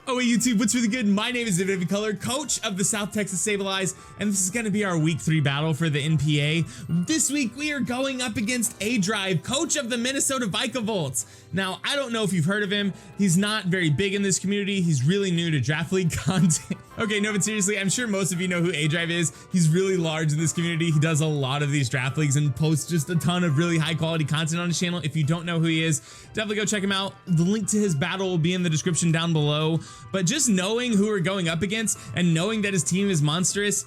Oh, hey YouTube, what's really good? My name is Minnesota Vikavolts, coach of the South Texas Sableyes, and this is going to be our week 3 battle for the NPA. This week we are going up against aDrive, coach of the Minnesota Vikavolts. Now, I don't know if you've heard of him. He's not very big in this community. He's really new to draft league content. Okay, no, but seriously, I'm sure most of you know who aDrive is. He's really large in this community. He does a lot of these draft leagues and posts just a ton of really high quality content on his channel. If you don't know who he is, definitely go check him out. The link to his battle will be in the description down below. But just knowing who we're going up against and knowing that his team is monstrous,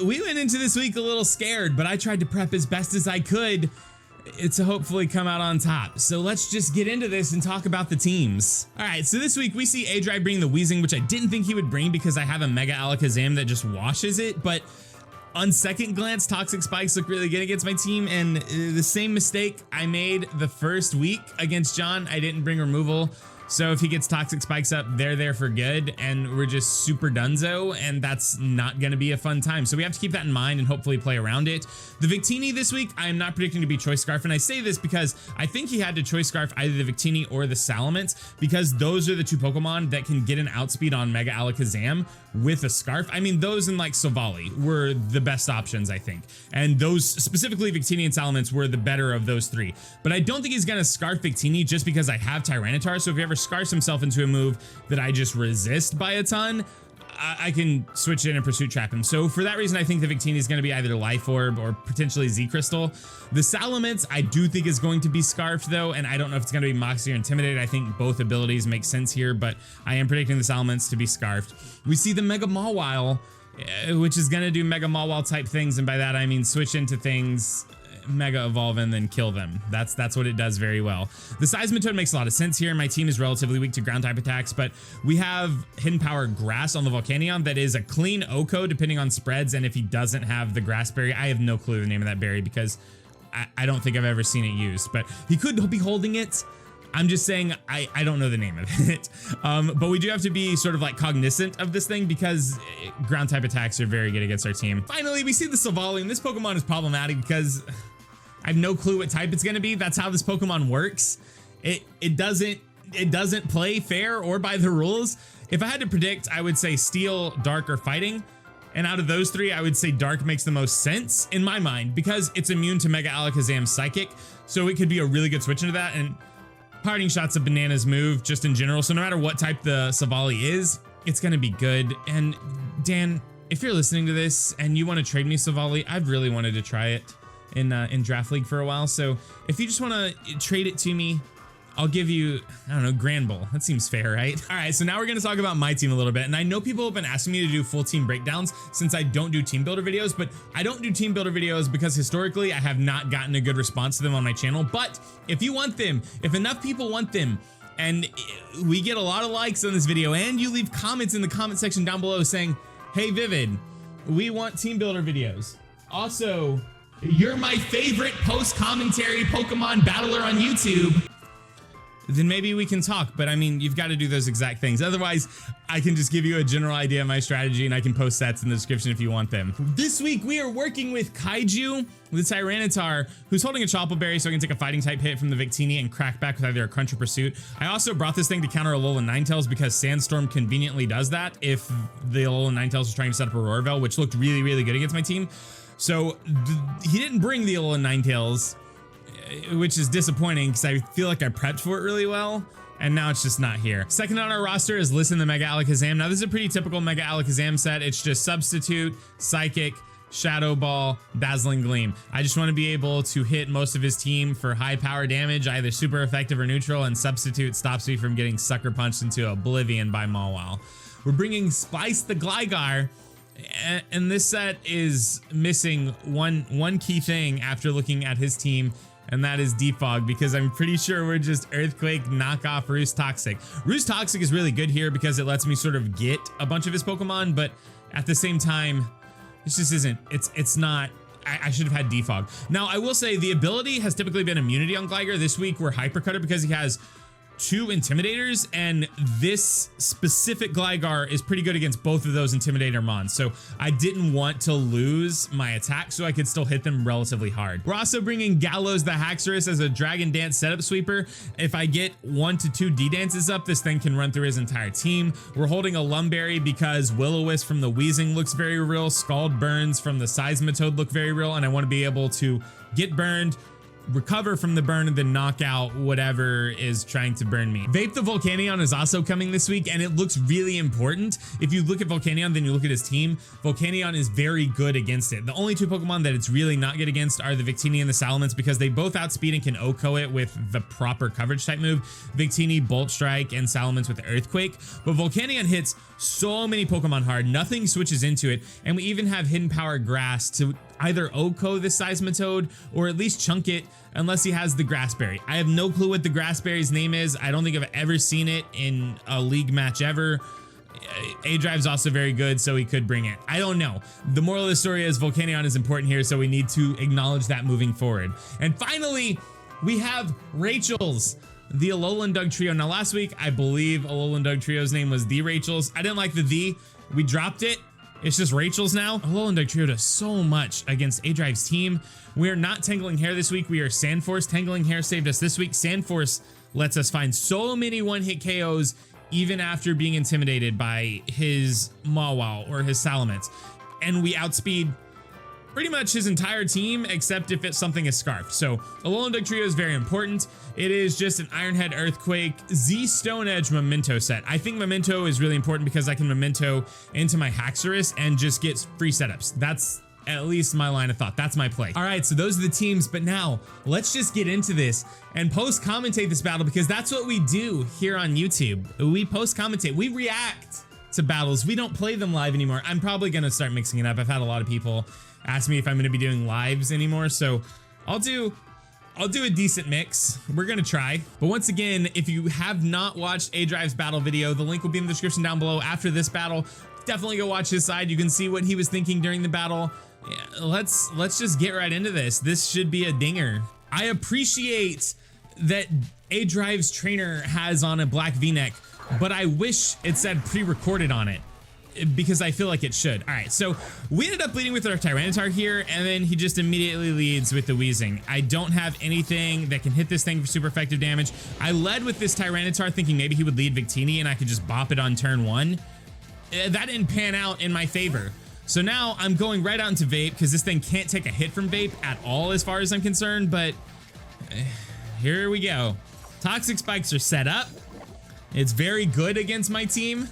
we went into this week a little scared, but I tried to prep as best as I could to hopefully come out on top. So let's just get into this and talk about the teams. All right, so this week we see aDrive bring the Wheezing, which I didn't think he would bring because I have a Mega Alakazam that just washes it, but on second glance, Toxic Spikes look really good against my team, and the same mistake I made the first week against John, I didn't bring removal. So if he gets Toxic Spikes up, they're there for good, and we're just super dunzo, and that's not going to be a fun time. So we have to keep that in mind and hopefully play around it. The Victini this week, I am not predicting to be Choice Scarf, and I say this because I think he had to Choice Scarf either the Victini or the Salamence, because those are the two Pokemon that can get an outspeed on Mega Alakazam with a Scarf. I mean, those and like Silvally were the best options, I think, and those specifically Victini and Salamence were the better of those three. But I don't think he's going to Scarf Victini just because I have Tyranitar, so if he ever scarfs himself into a move that I just resist by a ton, I can switch in and Pursuit Trap him. So for that reason, I think the Victini is going to be either Life Orb or potentially Z Crystal. The Salamence I do think is going to be Scarfed though, and I don't know if it's going to be Moxie or Intimidate. I think both abilities make sense here, but I am predicting the Salamence to be Scarfed. We see the Mega Mawile, which is going to do Mega Mawile type things, and by that I mean switch into things, Mega Evolve, and then kill them. That's what it does very well. The Seismitoad makes a lot of sense here. My team is relatively weak to ground type attacks, but we have Hidden Power Grass on the Volcanion that is a clean OHKO depending on spreads, and if he doesn't have the Grass Berry, I have no clue the name of that berry because I don't think I've ever seen it used, but he could be holding it. I'm just saying I don't know the name of it. But we do have to be sort of like cognizant of this thing because ground type attacks are very good against our team. Finally, we see the Silvally, and this Pokemon is problematic because I have no clue what type it's going to be. That's how this Pokemon works. It doesn't play fair or by the rules. If I had to predict, I would say Steel, Dark, or Fighting. And out of those three, I would say Dark makes the most sense in my mind because it's immune to Mega Alakazam's Psychic. So it could be a really good switch into that. And Parting Shot's a bananas move just in general. So no matter what type the Silvally is, it's going to be good. And Dan, if you're listening to this and you want to trade me Silvally, I've really wanted to try it in Draft League for a while. So if you just want to trade it to me, I'll give you, I don't know, Grand Bull. That seems fair, right? All right, so now we're going to talk about my team a little bit. And I know people have been asking me to do full team breakdowns since I don't do team builder videos, but I don't do team builder videos because historically I have not gotten a good response to them on my channel. But if you want them, if enough people want them, and we get a lot of likes on this video and you leave comments in the comment section down below saying, hey Vivid, we want team builder videos. Also, you're my favorite post-commentary Pokemon battler on YouTube, then maybe we can talk. But I mean, you've got to do those exact things. Otherwise, I can just give you a general idea of my strategy and I can post stats in the description if you want them. This week, we are working with Kaiju, the Tyranitar, who's holding a Chople Berry, so I can take a fighting type hit from the Victini and crack back with either a Crunch or Pursuit. I also brought this thing to counter Alolan Ninetales because Sandstorm conveniently does that if the Alolan Ninetales was trying to set up a Roarvel, which looked really, really good against my team. So he didn't bring the Alolan Ninetales, which is disappointing because I feel like I prepped for it really well, and now it's just not here. Second on our roster is Listen the Mega Alakazam. Now this is a pretty typical Mega Alakazam set. It's just Substitute, Psychic, Shadow Ball, Dazzling Gleam. I just want to be able to hit most of his team for high power damage, either super effective or neutral, and Substitute stops me from getting sucker punched into oblivion by Mawile. We're bringing Splice the Gligar, and this set is missing one key thing after looking at his team, and that is Defog, because I'm pretty sure we're just Earthquake knockoff Roost Toxic. Roost Toxic is really good here because it lets me sort of get a bunch of his Pokemon, but at the same time, this just isn't, it's not, I should have had Defog. Now, I will say the ability has typically been immunity on Gligar. This week, we're Hyper Cutter because he has 2 Intimidators, and this specific Gligar is pretty good against both of those Intimidator mons. So I didn't want to lose my attack so I could still hit them relatively hard. We're also bringing Gallows the Haxorus as a Dragon Dance setup sweeper. If I get 1 to 2 D-Dances up, this thing can run through his entire team. We're holding a Lumberry because Will-O-Wisp from the Weezing looks very real. Scald Burns from the Seismitoad look very real, and I want to be able to get burned, recover from the burn, and then knock out whatever is trying to burn me. Vape the Volcanion is also coming this week, and it looks really important. If you look at Volcanion, then you look at his team. Volcanion is very good against it. The only 2 Pokemon that it's really not good against are the Victini and the Salamence, because they both outspeed and can OHKO it with the proper coverage type move. Victini, Bolt Strike, and Salamence with Earthquake. But Volcanion hits so many Pokemon hard, nothing switches into it, and we even have Hidden Power Grass to either OHKO the Seismitoad or at least chunk it, unless he has the Grassberry. I have no clue what the Grassberry's name is. I don't think I've ever seen it in a league match ever. aDrive's also very good, so he could bring it. I don't know. The moral of the story is Volcanion is important here, so we need to acknowledge that moving forward. And finally, we have Rachel's, the Alolan Doug Trio. Now last week, I believe Alolan Doug Trio's name was the Rachel's. I didn't like the. We dropped it. It's just Rachel's now. Alolan Doug Trio does so much against aDrive's team. We are not Tangling Hair this week. We are Sandforce. Tangling Hair saved us this week. Sandforce lets us find so many one-hit KOs even after being intimidated by his Mawile or his Salamence. And we outspeed pretty much his entire team, except if it's something is Scarfed. So Alolan Doug Trio is very important. It is just an Iron Head, Earthquake, Z Stone Edge Memento set. I think Memento is really important because I can Memento into my Haxorus and just get free setups. That's at least my line of thought. That's my play. All right, so those are the teams, but now let's just get into this and post-commentate this battle, because that's what we do here on YouTube. We post-commentate, we react to battles. We don't play them live anymore. I'm probably gonna start mixing it up. I've had a lot of people ask me if I'm gonna be doing lives anymore, so I'll do a decent mix. We're gonna try. But once again, if you have not watched aDrive's battle video, the link will be in the description down below after this battle. Definitely go watch his side. You can see what he was thinking during the battle. Yeah, let's just get right into this. This should be a dinger. I appreciate that aDrive's trainer has on a black V-neck, but I wish it said pre-recorded on it, because I feel like it should. All right, so we ended up leading with our Tyranitar here, and then he just immediately leads with the Weezing. I don't have anything that can hit this thing for super effective damage. I led with this Tyranitar thinking maybe he would lead Victini and I could just bop it on turn 1. That didn't pan out in my favor. So now I'm going right out into Vape, because this thing can't take a hit from Vape at all as far as I'm concerned, but here we go. Toxic Spikes are set up. It's very good against my team.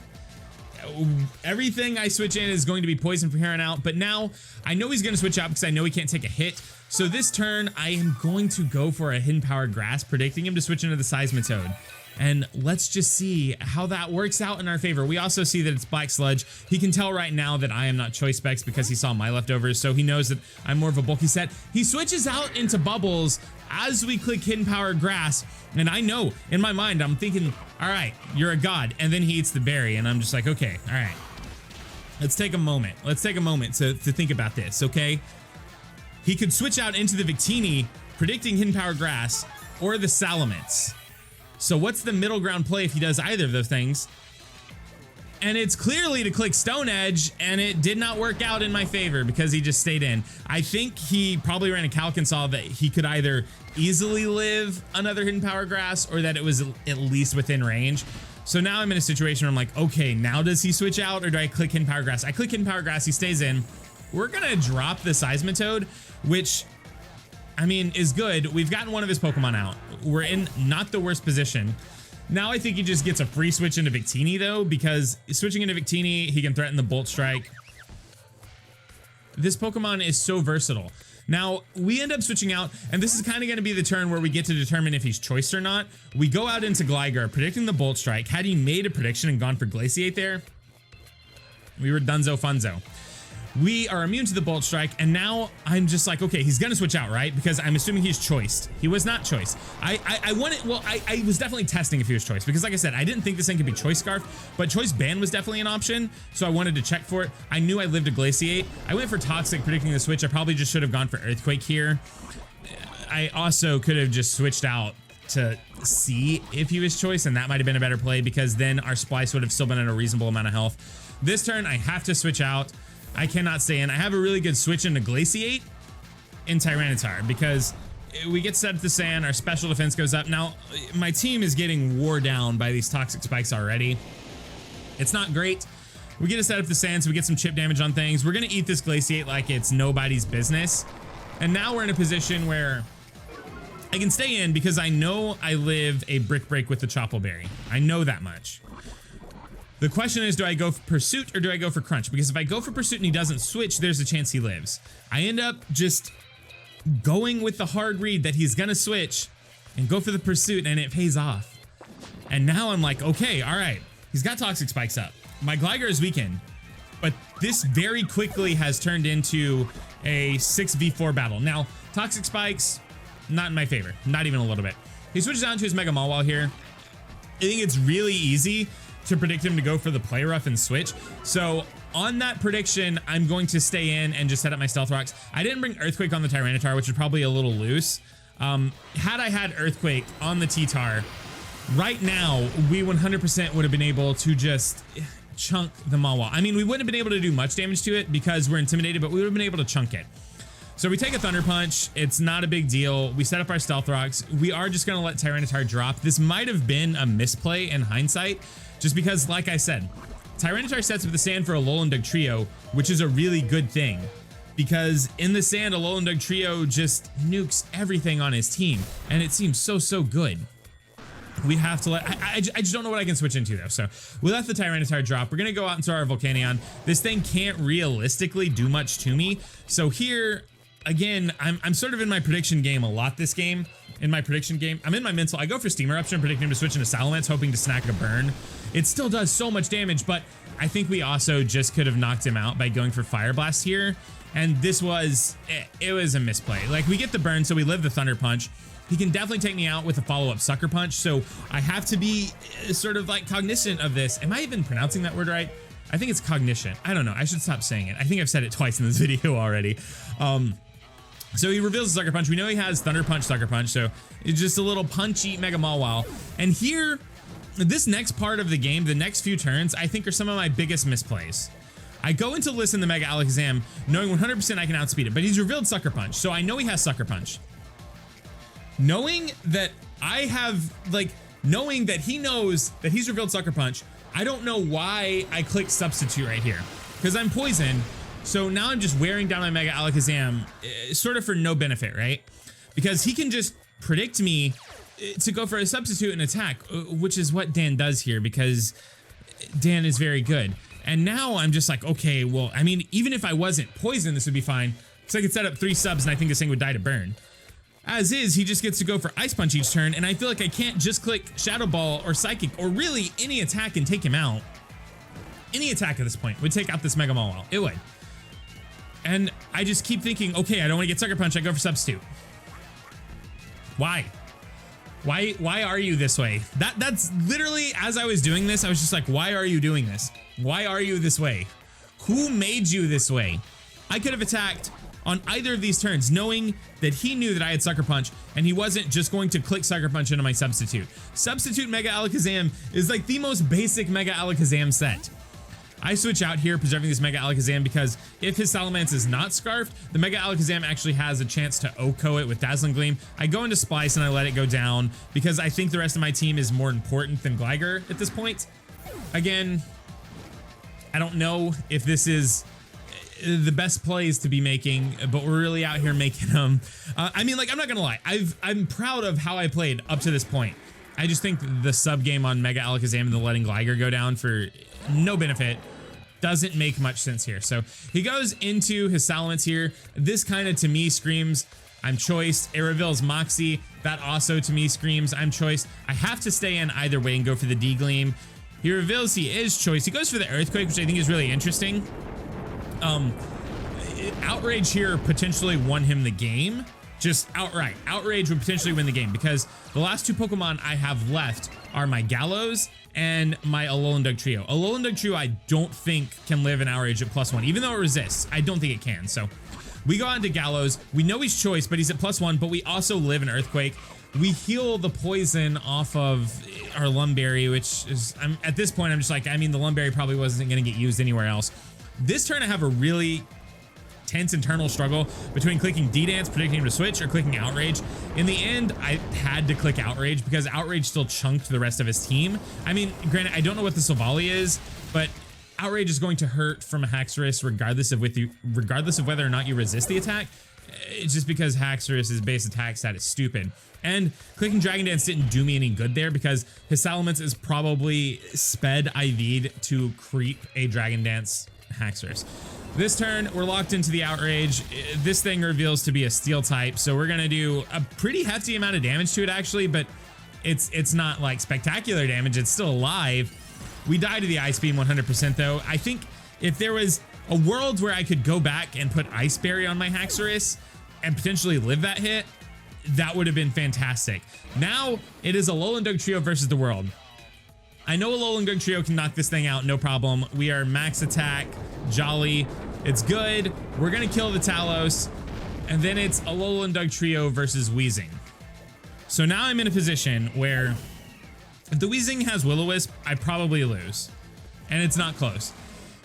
Everything I switch in is going to be poison from here on out, but now I know he's going to switch out because I know he can't take a hit. So this turn, I am going to go for a Hidden Power Grass, predicting him to switch into the Seismitoad. And let's just see how that works out in our favor. We also see that it's Black Sludge. He can tell right now that I am not Choice Specs because he saw my leftovers, so he knows that I'm more of a bulky set. He switches out into Bubbles as we click Hidden Power Grass, and I know in my mind I'm thinking, all right, you're a god, and then he eats the berry, and I'm just like, okay, all right, let's take a moment to think about this. Okay, he could switch out into the Victini, predicting Hidden Power Grass, or the Salamence. So what's the middle ground play if he does either of those things? And it's clearly to click Stone Edge, and it did not work out in my favor because he just stayed in. I think he probably ran a calc and saw that he could either easily live another Hidden Power Grass or that it was at least within range. So now I'm in a situation where I'm like, okay, now does he switch out or do I click Hidden Power Grass? I click Hidden Power Grass, he stays in. We're gonna drop the Seismitoad, which, I mean, is good. We've gotten one of his Pokemon out. We're in not the worst position. Now I think he just gets a free switch into Victini though, because switching into Victini, he can threaten the Bolt Strike. This Pokemon is so versatile. Now we end up switching out, and this is kind of going to be the turn where we get to determine if he's choiced or not. We go out into Gligar, predicting the Bolt Strike. Had he made a prediction and gone for Glaciate there, we were dunzo funzo. We are immune to the Bolt Strike, and now I'm just like, okay, he's gonna switch out, right? Because I'm assuming he's choiced. He was not choiced. I was definitely testing if he was choiced, because like I said, I didn't think this thing could be Choice Scarf, but Choice Band was definitely an option, so I wanted to check for it. I knew I lived a Glaciate. I went for Toxic, predicting the switch. I probably just should have gone for Earthquake here. I also could have just switched out to see if he was choice, and that might have been a better play because then our splice would have still been at a reasonable amount of health. This turn, I have to switch out. I cannot stay in. I have a really good switch into Glaciate in Tyranitar because we get set up the sand, our special defense goes up. Now, my team is getting wore down by these toxic spikes already. It's not great. We get to set up the sand so we get some chip damage on things. We're going to eat this Glaciate like it's nobody's business. And now we're in a position where I can stay in because I know I live a brick break with the Choppleberry. I know that much. The question is, do I go for Pursuit or do I go for Crunch? Because if I go for Pursuit and he doesn't switch, there's a chance he lives. I end up just going with the hard read that he's gonna switch and go for the Pursuit, and it pays off. And now I'm like, okay, all right, he's got Toxic Spikes up. My Gligar is weakened, but this very quickly has turned into a 6v4 battle. Now, Toxic Spikes, not in my favor, not even a little bit. He switches down to his Mega Mawile here. I think it's really easy to predict him to go for the Play Rough and switch. So on that prediction, I'm going to stay in and just set up my Stealth Rocks. I didn't bring Earthquake on the Tyranitar, which is probably a little loose. Had I had Earthquake on the T-Tar, right now, we 100% would have been able to just chunk the Mawile. I mean, we wouldn't have been able to do much damage to it because we're intimidated, but we would have been able to chunk it. So we take a Thunder Punch. It's not a big deal. We set up our Stealth Rocks. We are just going to let Tyranitar drop. This might have been a misplay in hindsight, just because, like I said, Tyranitar sets up the sand for a Alolan Dugtrio, which is a really good thing. Because in the sand, Alolan Dugtrio just nukes everything on his team. And it seems so good. We have to let... I just don't know what I can switch into, though. So we let the Tyranitar drop. We're going to go out into our Volcanion. This thing can't realistically do much to me. So here... Again, I'm sort of in my prediction game a lot this game. In my prediction game, I'm in my mental. I go for Steam Eruption, predicting him to switch into Salamence, hoping to snack a burn. It still does so much damage, but I think we also just could have knocked him out by going for Fire Blast here. And this was, it was a misplay. Like, we get the burn, so we live the Thunder Punch. He can definitely take me out with a follow-up Sucker Punch, so I have to be sort of like cognizant of this. Am I even pronouncing that word right? I think it's cognition. I don't know. I should stop saying it. I think I've said it twice in this video already. So he reveals the Sucker Punch. We know he has Thunder Punch, Sucker Punch, so it's just a little punchy Mega Mawile. And here, this next part of the game, the next few turns, I think are some of my biggest misplays. I go into listen the Mega Alakazam, knowing 100% I can outspeed it, but he's revealed Sucker Punch, so I know he has Sucker Punch. Knowing that I have, like, knowing that he knows that he's revealed Sucker Punch, I don't know why I click Substitute right here, because I'm poisoned. So now I'm just wearing down my Mega Alakazam, sort of for no benefit, right? Because he can just predict me to go for a substitute and attack, which is what Dan does here because Dan is very good. And now I'm just like, okay, well, I mean, even if I wasn't poisoned, this would be fine because I could set up 3 subs and I think this thing would die to burn. As is, he just gets to go for Ice Punch each turn, and I feel like I can't just click Shadow Ball or Psychic or really any attack and take him out. Any attack at this point would take out this Mega Mawile. It would. And I just keep thinking, okay, I don't want to get Sucker Punch, I go for Substitute. Why? Why are you this way? That's literally, as I was doing this, I was just like, why are you doing this? Why are you this way? Who made you this way? I could have attacked on either of these turns, knowing that he knew that I had Sucker Punch, and he wasn't just going to click Sucker Punch into my Substitute. Substitute Mega Alakazam is like the most basic Mega Alakazam set. I switch out here, preserving this Mega Alakazam, because if his Salamence is not Scarfed, the Mega Alakazam actually has a chance to OHKO it with Dazzling Gleam. I go into Splice and I let it go down, because I think the rest of my team is more important than Gligar at this point. Again, I don't know if this is the best plays to be making, but we're really out here making them. I mean, like, I'm not gonna lie, I'm proud of how I played up to this point. I just think the sub game on Mega Alakazam and the letting Gligar go down for no benefit doesn't make much sense here. So he goes into his Salamence here. This kind of to me screams I'm choiced. It reveals Moxie. That also to me screams I'm choiced. I have to stay in either way and go for the D-Gleam. He reveals he is choiced. He goes for the Earthquake, which I think is really interesting. Outrage here potentially won him the game. Just outright. Outrage would potentially win the game because the last 2 Pokemon I have left are my Gallows and my Alolan Dugtrio. Alolan Dugtrio I don't think can live in Outrage at +1, even though it resists. I don't think it can. So we go on to Gallows. We know he's choice, but he's at +1, but we also live in Earthquake. we heal the poison off of our Lumberry, which is, at this point, I'm just like, I mean, the Lumberry probably wasn't going to get used anywhere else. This turn, I have a really tense internal struggle between clicking D-Dance, predicting him to switch, or clicking Outrage. In the end, I had to click Outrage because Outrage still chunked the rest of his team. I mean, granted, I don't know what the Sableyes is, but Outrage is going to hurt from a Haxorus regardless of whether or not you resist the attack. It's just because Haxorus's base attack stat is stupid. And clicking Dragon Dance didn't do me any good there because his Salamence is probably sped IV'd to creep a Dragon Dance Haxorus. This turn, we're locked into the Outrage. This thing reveals to be a Steel type, so we're gonna do a pretty hefty amount of damage to it actually, but it's not like spectacular damage, it's still alive. We die to the Ice Beam 100% though. I think if there was a world where I could go back and put Ice Berry on my Haxorus and potentially live that hit, that would have been fantastic. Now it is a Alolan Dug Trio versus the world. I know a Alolan Dug Trio can knock this thing out, no problem. We are max attack, jolly, it's good. We're gonna kill the Talos, and then it's Alolan Dug Trio versus Weezing. So now I'm in a position where if the Weezing has Will-O-Wisp, I probably lose, and it's not close.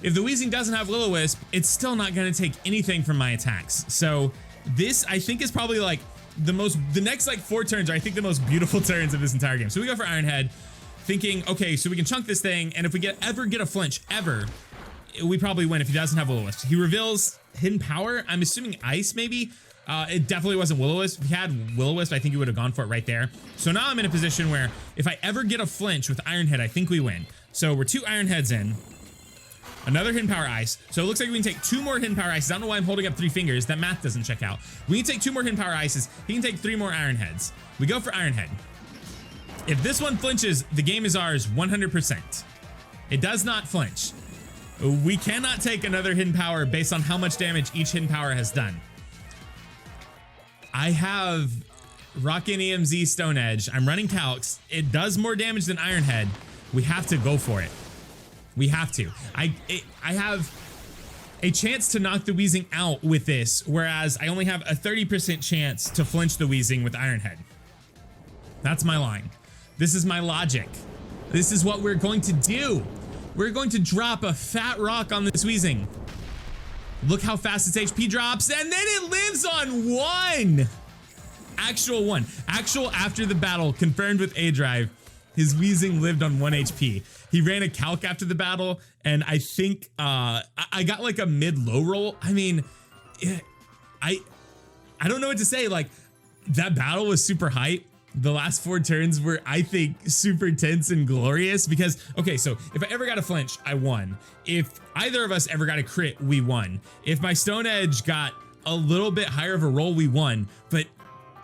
If the Weezing doesn't have Will-O-Wisp, it's still not gonna take anything from my attacks. So this, I think, is probably like the next like 4 turns are, I think, the most beautiful turns of this entire game. So we go for Iron Head, thinking, okay, so we can chunk this thing, and if we ever get a flinch, we probably win if he doesn't have Will-O-Wisp. He reveals Hidden Power. I'm assuming Ice, maybe. It definitely wasn't Will-O-Wisp. If he had Will-O-Wisp, I think he would have gone for it right there. So now I'm in a position where if I ever get a flinch with Iron Head, I think we win. So we're 2 Iron Heads in. Another Hidden Power Ice. So it looks like we can take 2 more Hidden Power Ices. I don't know why I'm holding up 3 fingers. That math doesn't check out. We can take 2 more Hidden Power Ices. He can take 3 more Iron Heads. We go for Iron Head. If this one flinches, the game is ours 100%. It does not flinch. We cannot take another Hidden Power based on how much damage each Hidden Power has done. I have Rockin' EMZ Stone Edge. I'm running Calx. It does more damage than Iron Head. We have to go for it. We have to. I have a chance to knock the Weezing out with this, whereas I only have a 30% chance to flinch the Weezing with Iron Head. That's my line. This is my logic. This is what we're going to do. We're going to drop a fat rock on this Weezing. Look how fast its HP drops, and then it lives on 1. Actual 1. Actual after the battle, confirmed with aDrive. His Weezing lived on 1 HP. He ran a calc after the battle, and I think I got like a mid-low roll. I mean, I don't know what to say. Like, that battle was super hype. The last 4 turns were, I think, super tense and glorious because, okay, so if I ever got a flinch, I won. If either of us ever got a crit, we won. If my Stone Edge got a little bit higher of a roll, we won. But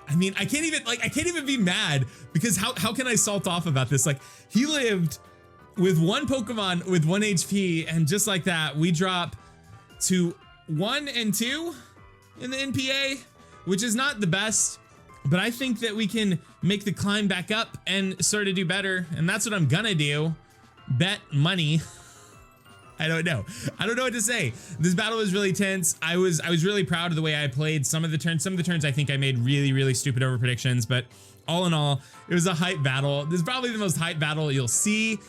I mean, I can't even be mad because how can I salt off about this? Like, he lived with 1 Pokemon with 1 HP, and just like that, we drop to 1 and 2 in the NPA, which is not the best. But I think that we can make the climb back up and sort of do better. And that's what I'm gonna do. Bet money. I don't know. I don't know what to say. This battle was really tense. I was really proud of the way I played some of the turns. Some of the turns I think I made really, really stupid over predictions. But all in all, it was a hype battle. This is probably the most hype battle you'll see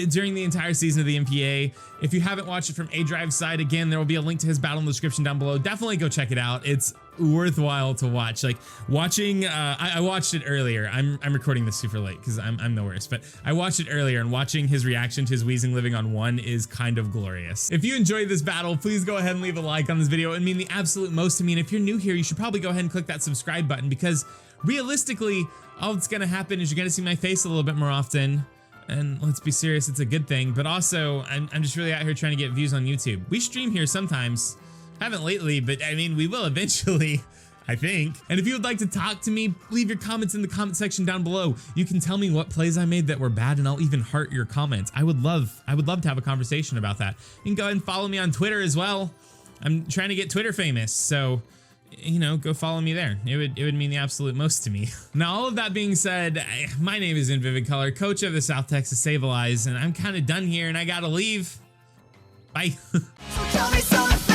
during the entire season of the NPA. If you haven't watched it from aDrive's side, again, there will be a link to his battle in the description down below. Definitely go check it out. It's worthwhile to watch. Like, watching, I watched it earlier. I'm recording this super late because I'm the worst, but I watched it earlier, and watching his reaction to his Weezing living on 1 is kind of glorious. If you enjoyed this battle, please go ahead and leave a like on this video. It would mean the absolute most to me. And if you're new here, you should probably go ahead and click that subscribe button, because realistically, all that's gonna happen is you're gonna see my face a little bit more often. And let's be serious, it's a good thing. But also, I'm just really out here trying to get views on YouTube. We stream here sometimes. Haven't lately, but I mean, we will eventually, I think. And if you would like to talk to me, leave your comments in the comment section down below. You can tell me what plays I made that were bad, and I'll even heart your comments. I would love to have a conversation about that. You can go ahead and follow me on Twitter as well. I'm trying to get Twitter famous, so, you know, go follow me there. It would mean the absolute most to me. Now, all of that being said, my name is Vivid, coach of the South Texas Sableyes, and I'm kind of done here, and I gotta leave. Bye. So tell me something.